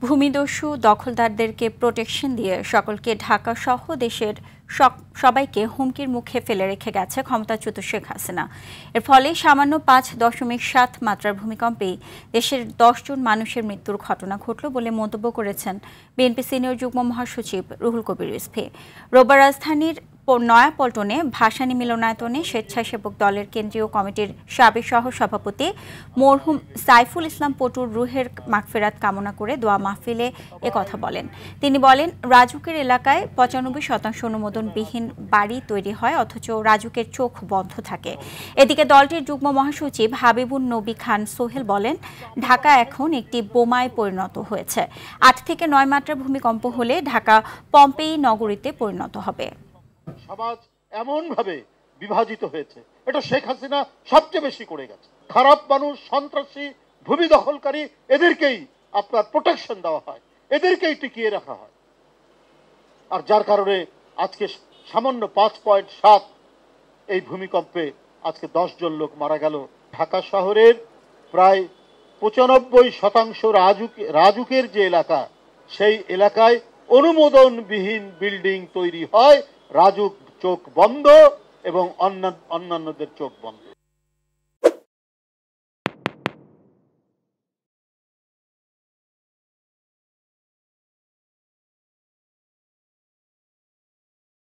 ভূমিদস্যু দখলদারদেরকে protection দিয়ে সকলকে ঢাকা সহ দেশের সবাইকে হুমকির মুখে ফেলে রেখে গেছে ক্ষমতাচ্যুত শেখ হাসিনা। এর ফলে সামান্য 5.7 মাত্রার ভূমিকম্পেই দেশের 10 জন মানুষের মৃত্যুর ঘটনা ঘটল বলে মন্তব্য করেছেন বিএনপি সিনিয়র যুগ্ম মহাসচিব রুহুল কবির রিজভী। রোববার রাজধানীর নয়াপল্টনে ভাসানী মিলনায়তনে স্বেচ্ছাসেবক দলের কেন্দ্রীয় কমিটির সাবেক সহসভাপতি মরহুম সাইফুল ইসলাম পটুর রুহের মাগফিরাত কামনা করে দোয়া মাহফিলে একথা বলেন। তিনি বলেন, রাজুকের এলাকায় 95% অনুমোদনবিহীন বাড়ি তৈরি হয়, অথচ রাজুকের চোখ বন্ধ থাকে। এদিকে দলটির যুগ্ম মহাসচিব হাবিবুন নবী খান সোহেল বলেন, ঢাকা এখন একটি বোমায় পরিণত হয়েছে। 8 থেকে 9 মাত্রার ভূমিকম্প হলে ঢাকা পম্পেই নগরীতে পরিণত হবে। সমাজ এমন ভাবে বিভাজিত হয়েছে, এটা শেখ হাসিনা সবচেয়ে বেশি করে গেছে। খারাপ মানুষ, সন্ত্রাসী, ভূমি দখলকারী, এদেরকেই আপনার প্রোটেকশন দেওয়া হয়, এদেরকেই টিকিয়ে রাখা হয়। আর যার কারণে আজকে সামান্য 5.7 এই ভূমিকম্পে আজকে 10 জন লোক মারা গেল। ঢাকা শহরের প্রায় 95% রাজুকের যে এলাকা, সেই এলাকায় অনুমোদনবিহীন বিল্ডিং তৈরি হয়। রাজুক চোখ বন্ধ এবং অন্যান্যদের চোখ বন্ধ।